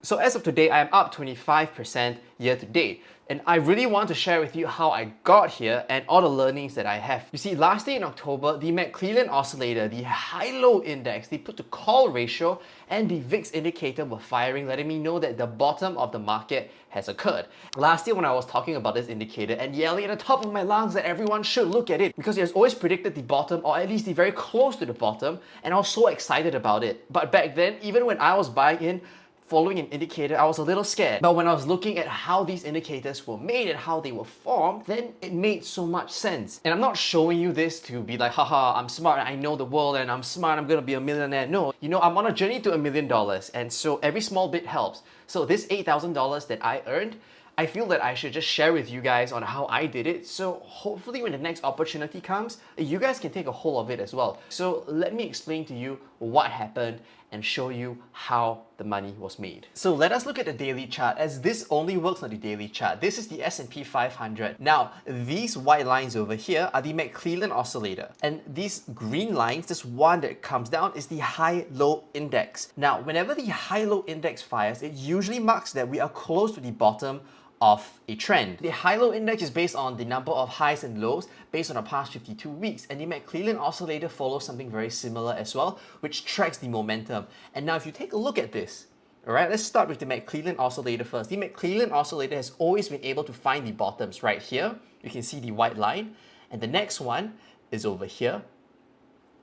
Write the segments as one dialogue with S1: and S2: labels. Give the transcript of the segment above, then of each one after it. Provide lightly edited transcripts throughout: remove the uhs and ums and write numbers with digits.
S1: So as of today, I am up 25% year to date. And I really want to share with you how I got here and all the learnings that I have. You see, last day in October, the McClellan Oscillator, the high-low index, the put-to-call ratio, and the VIX indicator were firing, letting me know that the bottom of the market has occurred. Last year when I was talking about this indicator and yelling at the top of my lungs that everyone should look at it because it has always predicted the bottom, or at least the very close to the bottom, and I was so excited about it. But back then, even when I was buying in, following an indicator, I was a little scared. But when I was looking at how these indicators were made and how they were formed, then it made so much sense. And I'm not showing you this to be like, haha, I'm smart, I know the world, and I'm smart, I'm gonna be a millionaire. No, you know, I'm on a journey to $1 million, and so every small bit helps. So this $8,000 that I earned, I feel that I should just share with you guys on how I did it, so hopefully when the next opportunity comes, you guys can take a hold of it as well. So let me explain to you what happened and show you how the money was made. So let us look at the daily chart, as this only works on the daily chart. This is the S&P 500. Now, these white lines over here are the McClellan Oscillator. And these green lines, this one that comes down, is the high-low index. Now, whenever the high-low index fires, it usually marks that we are close to the bottom of a trend. The high-low index is based on the number of highs and lows based on the past 52 weeks, and the McClellan Oscillator follows something very similar as well, which tracks the momentum. And now if you take a look at this, alright, let's start with the McClellan Oscillator first. The McClellan Oscillator has always been able to find the bottoms right here. You can see the white line, and the next one is over here,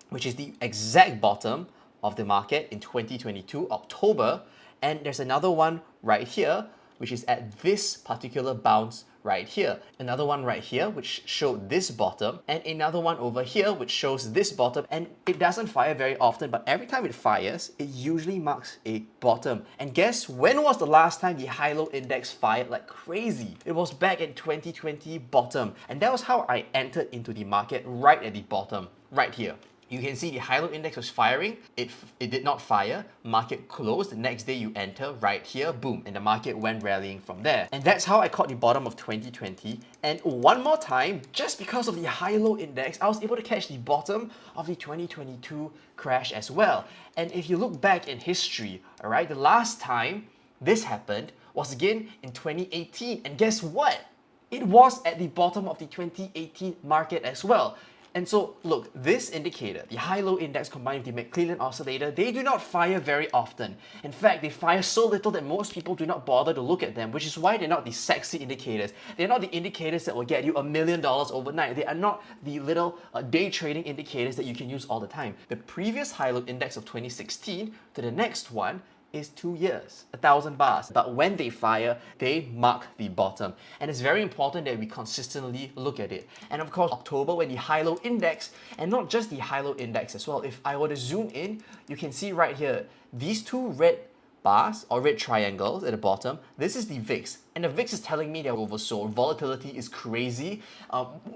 S1: which is the exact bottom of the market in 2022, October, and there's another one right here, which is at this particular bounce right here. Another one right here, which showed this bottom, and another one over here, which shows this bottom, and it doesn't fire very often, but every time it fires, it usually marks a bottom. And guess when was the last time the high-low index fired like crazy? It was back in 2020 bottom, and that was how I entered into the market, right at the bottom, right here. You can see the high-low index was firing, it did not fire, market closed, the next day you enter right here, boom, and the market went rallying from there. And that's how I caught the bottom of 2020. And one more time, just because of the high-low index, I was able to catch the bottom of the 2022 crash as well. And if you look back in history, alright, the last time this happened was again in 2018. And guess what? It was at the bottom of the 2018 market as well. And so, look, this indicator, the high-low index combined with the McClellan Oscillator, they do not fire very often. In fact, they fire so little that most people do not bother to look at them, which is why they're not the sexy indicators. They're not the indicators that will get you $1 million overnight. They are not the little day trading indicators that you can use all the time. The previous high-low index of 2016 to the next one is 2 years, 1,000 bars. But when they fire, they mark the bottom. And it's very important that we consistently look at it. And of course, October, when the high-low index, and not just the high-low index as well, if I were to zoom in, you can see right here, these two red bars or red triangles at the bottom, this is the VIX. And the VIX is telling me they're oversold. Volatility is crazy.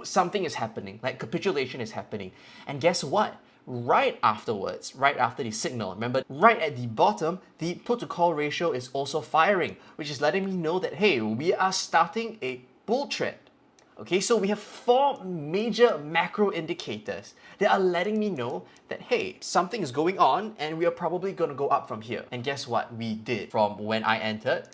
S1: Something is happening, like capitulation is happening. And guess what? Right afterwards, right after the signal, remember, right at the bottom, the put-to-call ratio is also firing, which is letting me know that, hey, we are starting a bull trend. Okay, so we have 4 major macro indicators that are letting me know that, hey, something is going on and we are probably going to go up from here. And guess what? We did. From when I entered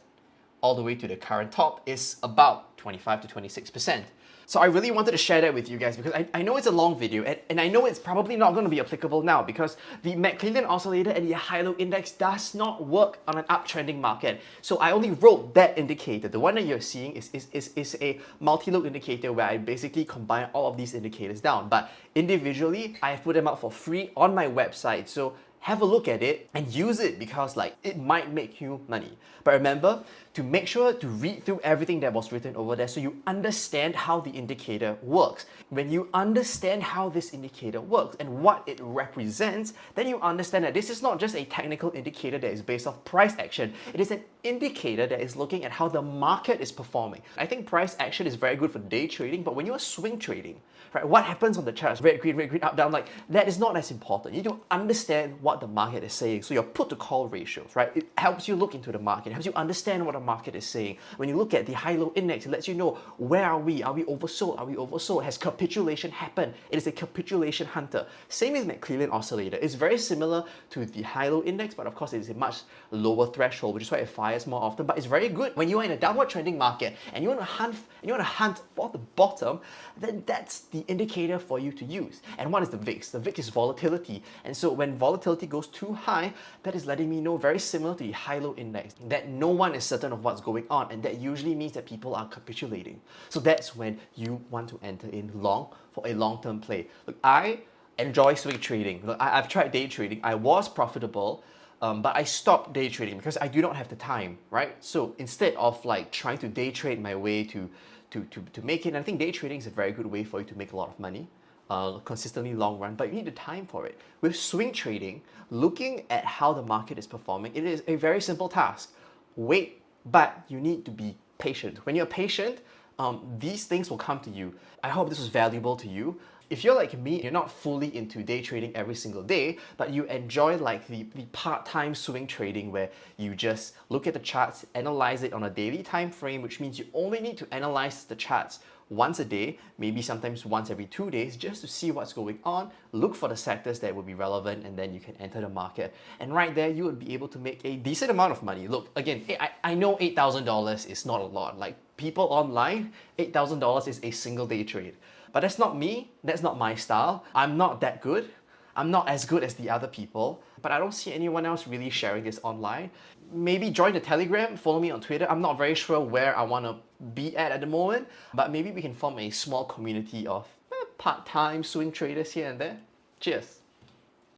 S1: all the way to the current top is about 25 to 26%. So I really wanted to share that with you guys because I know it's a long video and I know it's probably not going to be applicable now because the McClellan Oscillator and the high-low index does not work on an uptrending market. So I only wrote that indicator. The one that you're seeing is a multi-low indicator where I basically combine all of these indicators down. But individually, I have put them out for free on my website. So have a look at it and use it because like it might make you money. But remember to make sure to read through everything that was written over there so you understand how the indicator works. When you understand how this indicator works and what it represents, then you understand that this is not just a technical indicator that is based off price action. It is an indicator that is looking at how the market is performing. I think price action is very good for day trading, but when you are swing trading, right, what happens on the charts, red, green, up, down, like that is not as important. You need to understand what what the market is saying. So your put to call ratios, right? It helps you look into the market, it helps you understand what the market is saying. When you look at the high-low index, it lets you know where are we? Are we oversold? Are we oversold? Has capitulation happened? It is a capitulation hunter. Same with McClellan Oscillator. It's very similar to the high-low index, but of course it is a much lower threshold, which is why it fires more often. But it's very good when you are in a downward trending market and you want to hunt for the bottom. Then that's the indicator for you to use. And what is the VIX? The VIX is volatility. And so when volatility goes too high, that is letting me know, very similar to the high-low index, that no one is certain of what's going on, and that usually means that people are capitulating. So that's when you want to enter in long for a long-term play. Look, I enjoy swing trading. Look, I've tried day trading. I was profitable, but I stopped day trading because I do not have the time, right? So instead of like trying to day trade my way to make it, and I think day trading is a very good way for you to make a lot of money, consistently long run, but you need the time for it. With swing trading, looking at how the market is performing, it is a very simple task. Wait, but you need to be patient. When you're patient, these things will come to you. I hope this was valuable to you. If you're like me, you're not fully into day trading every single day, but you enjoy like the part-time swing trading where you just look at the charts, analyze it on a daily time frame, which means you only need to analyze the charts once a day, maybe sometimes once every 2 days, just to see what's going on, look for the sectors that will be relevant, and then you can enter the market. And right there, you would be able to make a decent amount of money. Look, again, I know $8,000 is not a lot. Like people online, $8,000 is a single day trade. But that's not me, that's not my style. I'm not that good. I'm not as good as the other people, but I don't see anyone else really sharing this online. Maybe join the Telegram, follow me on Twitter. I'm not very sure where I want to be at the moment, but maybe we can form a small community of part-time swing traders here and there. Cheers.